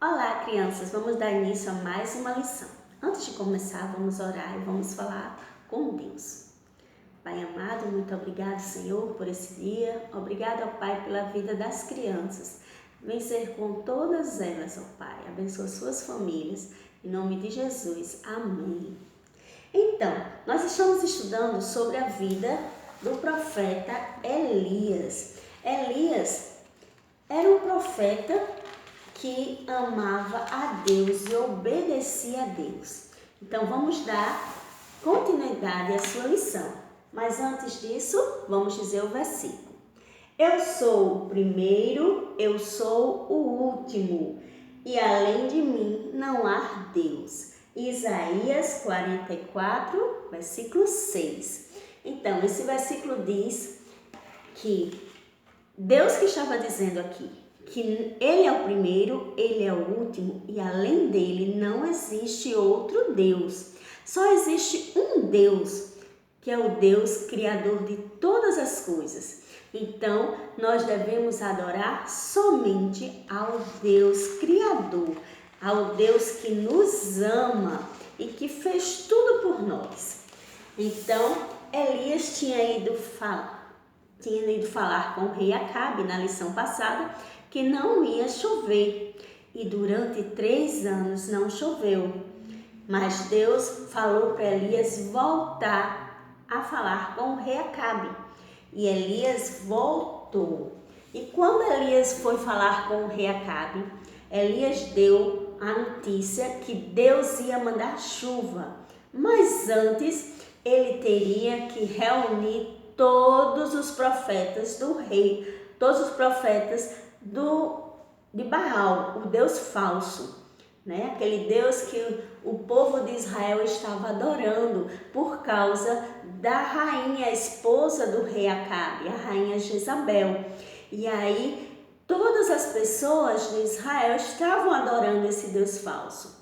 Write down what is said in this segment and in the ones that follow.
Olá, crianças! Vamos dar início a mais uma lição. Antes de começar, vamos orar e vamos falar com Deus. Pai amado, muito obrigado, Senhor, por esse dia. Obrigado, ó Pai, pela vida das crianças. Vem ser com todas elas, ó Pai. Abençoa suas famílias. Em nome de Jesus. Amém. Então, nós estamos estudando sobre a vida do profeta Elias. Elias era um profeta que amava a Deus e obedecia a Deus. Então vamos dar continuidade à sua lição. Mas antes disso, vamos dizer o versículo. Eu sou o primeiro, eu sou o último, e além de mim não há Deus. Isaías 44, versículo 6. Então, esse versículo diz que Deus que estava dizendo aqui, que Ele é o primeiro, Ele é o último e além dele não existe outro Deus. Só existe um Deus, que é o Deus criador de todas as coisas. Então, nós devemos adorar somente ao Deus criador, ao Deus que nos ama e que fez tudo por nós. Então, Elias tinha ido falar com o rei Acabe na lição passada que não ia chover, e durante 3 anos não choveu. Mas Deus falou para Elias voltar a falar com o rei Acabe, e Elias voltou. E quando Elias foi falar com o rei Acabe, Elias deu a notícia que Deus ia mandar chuva, mas antes ele teria que reunir todos os profetas do rei, todos os profetas de Baal, o Deus falso, né? Aquele Deus que o povo de Israel estava adorando por causa da rainha, a esposa do rei Acabe, a rainha Jezabel. E aí todas as pessoas de Israel estavam adorando esse Deus falso.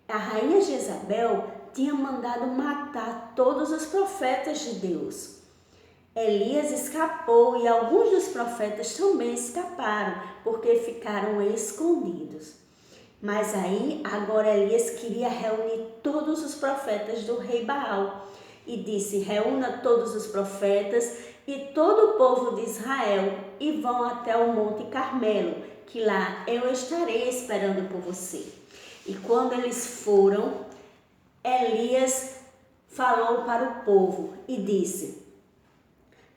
A rainha Jezabel tinha mandado matar todos os profetas de Deus. Elias escapou e alguns dos profetas também escaparam, porque ficaram escondidos. Mas aí, agora Elias queria reunir todos os profetas do rei Baal e disse: reúna todos os profetas e todo o povo de Israel e vão até o Monte Carmelo, que lá eu estarei esperando por você. E quando eles foram, Elias falou para o povo e disse: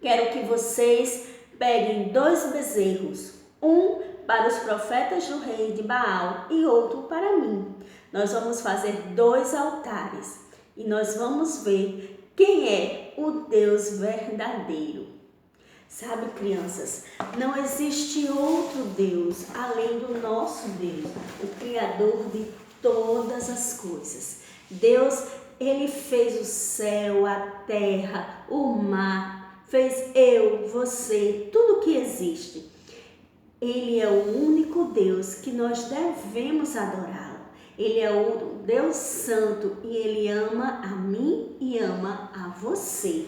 quero que vocês peguem 2 bezerros, um para os profetas do rei de Baal e outro para mim. Nós vamos fazer 2 altares e nós vamos ver quem é o Deus verdadeiro. Sabe, crianças, não existe outro Deus além do nosso Deus, o Criador de todas as coisas. Deus, Ele fez o céu, a terra, o mar, fez eu, você, tudo que existe. Ele é o único Deus que nós devemos adorá-lo. Ele é o Deus Santo e Ele ama a mim e ama a você.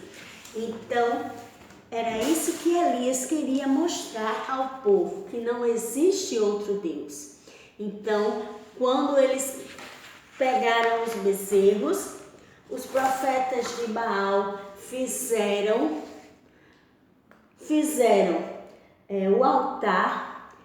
Então, era isso que Elias queria mostrar ao povo, que não existe outro Deus. Então, quando eles pegaram os bezerros, os profetas de Baal fizeram o altar,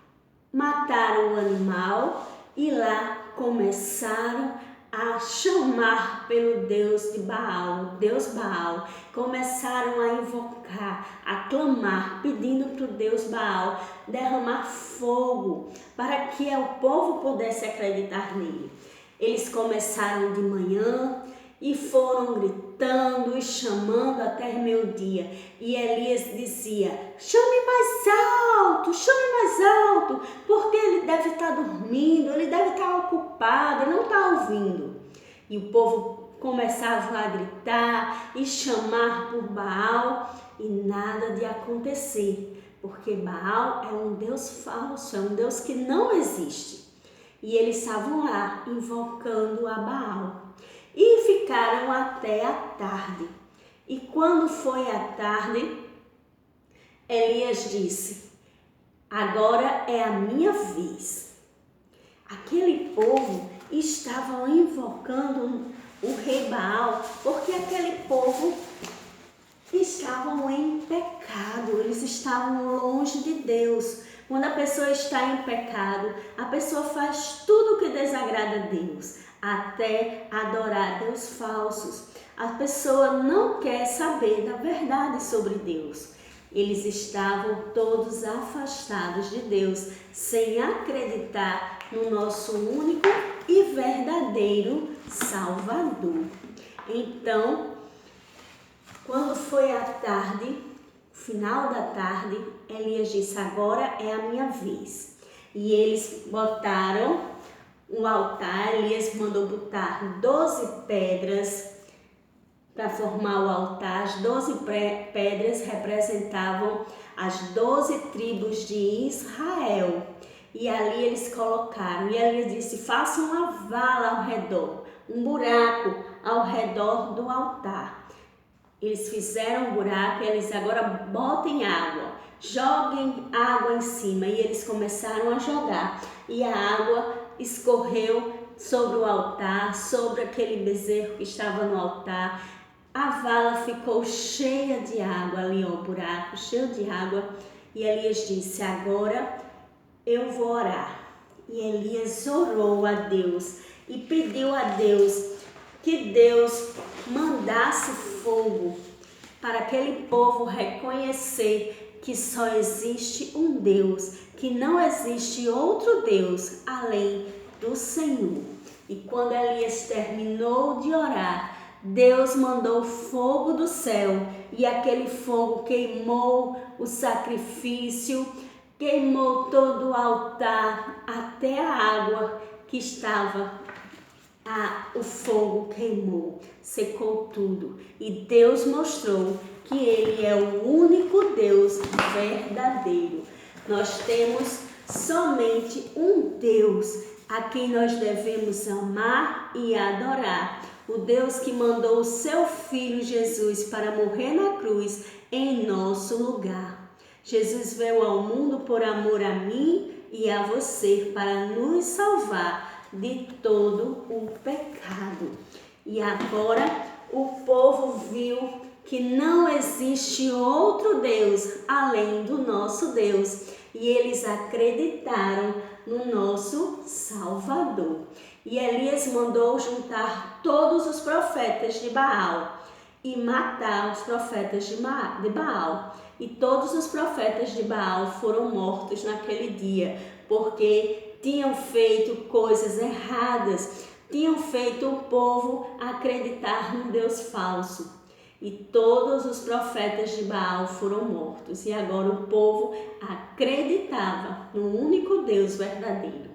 mataram o animal e lá começaram a chamar pelo Deus de Baal, Deus Baal. Começaram a invocar, a clamar, pedindo para o Deus Baal derramar fogo para que o povo pudesse acreditar nele. Eles começaram de manhã e foram gritando e chamando até meio-dia. E Elias dizia: chame mais alto, porque ele deve estar dormindo, ele deve estar ocupado, ele não está ouvindo. E o povo começava a gritar e chamar por Baal e nada de acontecer, porque Baal é um Deus falso, é um Deus que não existe. E eles estavam lá invocando a Baal. E ficaram até a tarde. E quando foi a tarde, Elias disse: agora é a minha vez. aquele povo estava invocando o rei Baal, porque aquele povo estavam em pecado, eles estavam longe de Deus. Quando a pessoa está em pecado, a pessoa faz tudo o que desagrada a Deus, até adorar Deus falsos. A pessoa não quer saber da verdade sobre Deus. Eles estavam todos afastados de Deus, sem acreditar no nosso único e verdadeiro Salvador. Então, quando foi a tarde, final da tarde, Elias disse: agora é a minha vez. E eles botaram um altar. Elias mandou botar 12 pedras para formar o altar. As 12 pedras representavam as 12 tribos de Israel. E ali eles colocaram. E Elias disse: façam uma vala ao redor, um buraco ao redor do altar. Eles fizeram um buraco e eles agora botem água, joguem água em cima. E eles começaram a jogar. E a água escorreu sobre o altar, sobre aquele bezerro que estava no altar. A vala ficou cheia de água ali, ó, o buraco cheio de água. E Elias disse: agora eu vou orar. E Elias orou a Deus e pediu a Deus que Deus mandasse fogo para aquele povo reconhecer que só existe um Deus, que não existe outro Deus além do Senhor. E quando Elias terminou de orar, Deus mandou fogo do céu e aquele fogo queimou o sacrifício, queimou todo o altar, até a água que estava. O fogo queimou, secou tudo. E Deus mostrou que Ele é o único Deus verdadeiro. Nós temos somente um Deus a quem nós devemos amar e adorar. O Deus que mandou o seu Filho Jesus para morrer na cruz em nosso lugar. Jesus veio ao mundo por amor a mim e a você, para nos salvar de todo o pecado. E agora o povo viu que não existe outro Deus além do nosso Deus. E eles acreditaram no nosso Salvador. E Elias mandou juntar todos os profetas de Baal e matar os profetas de Baal. E todos os profetas de Baal foram mortos naquele dia, porque tinham feito coisas erradas, tinham feito o povo acreditar num Deus falso. E todos os profetas de Baal foram mortos. E agora o povo acreditava no único Deus verdadeiro.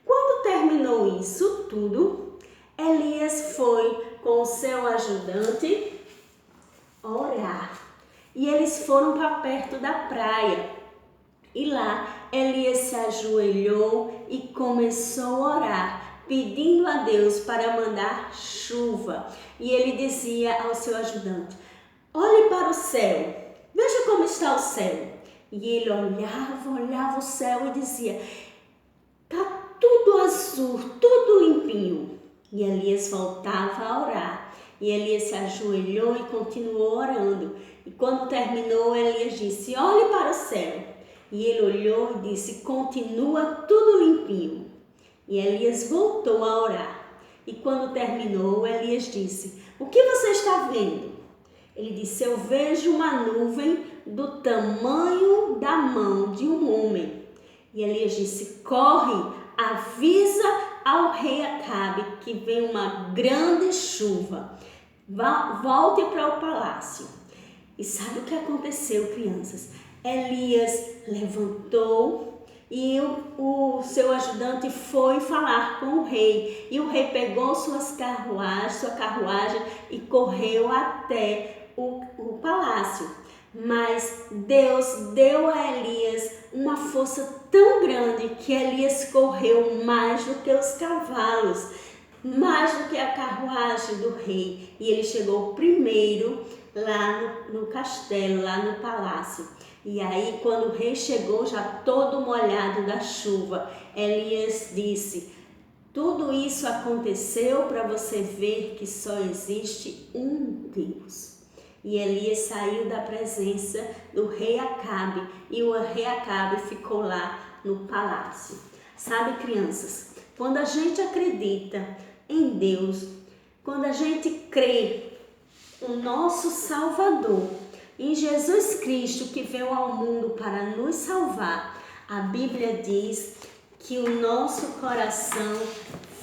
Quando terminou isso tudo, Elias foi com o seu ajudante orar. E eles foram para perto da praia. E lá Elias se ajoelhou e começou a orar, pedindo a Deus para mandar chuva. E ele dizia ao seu ajudante: olhe para o céu, veja como está o céu. E ele olhava o céu e dizia: está tudo azul, tudo limpinho. E Elias voltava a orar. E Elias se ajoelhou e continuou orando. E quando terminou, Elias disse: olhe para o céu. E ele olhou e disse: continua tudo limpinho. E Elias voltou a orar. E quando terminou, Elias disse: o que você está vendo? Ele disse: eu vejo uma nuvem do tamanho da mão de um homem. E Elias disse: corre, avisa ao rei Acabe que vem uma grande chuva. Volte para o palácio. E sabe o que aconteceu, crianças? Elias levantou e o seu ajudante foi falar com o rei. E o rei pegou sua carruagem e correu até o palácio. Mas Deus deu a Elias uma força tão grande que Elias correu mais do que os cavalos, mais do que a carruagem do rei. E ele chegou primeiro lá no castelo, lá no palácio. E aí, quando o rei chegou, já todo molhado da chuva, Elias disse: tudo isso aconteceu para você ver que só existe um Deus. E Elias saiu da presença do rei Acabe e o rei Acabe ficou lá no palácio. Sabe, crianças, quando a gente acredita em Deus, quando a gente crê no nosso Salvador, em Jesus Cristo que veio ao mundo para nos salvar, a Bíblia diz que o nosso coração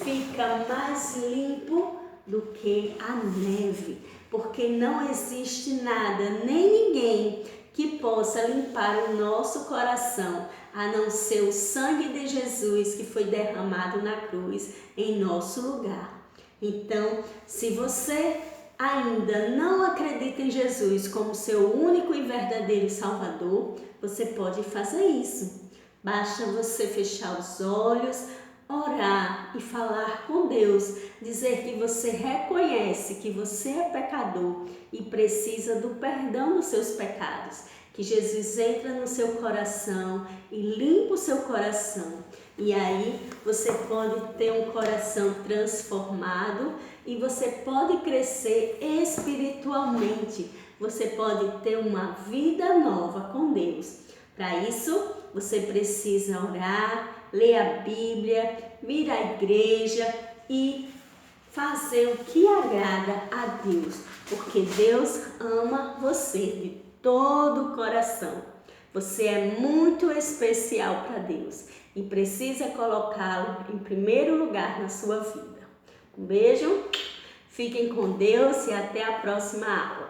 fica mais limpo do que a neve, porque não existe nada, nem ninguém que possa limpar o nosso coração, a não ser o sangue de Jesus que foi derramado na cruz em nosso lugar. Então, se você ainda não acredita em Jesus como seu único e verdadeiro Salvador, você pode fazer isso. Basta você fechar os olhos, orar e falar com Deus, dizer que você reconhece que você é pecador e precisa do perdão dos seus pecados, que Jesus entra no seu coração e limpa o seu coração. E aí você pode ter um coração transformado e você pode crescer espiritualmente. Você pode ter uma vida nova com Deus. Para isso, você precisa orar, ler a Bíblia, vir à igreja e fazer o que agrada a Deus, porque Deus ama você de todo o coração. Você é muito especial para Deus e precisa colocá-lo em primeiro lugar na sua vida. Um beijo, fiquem com Deus e até a próxima aula.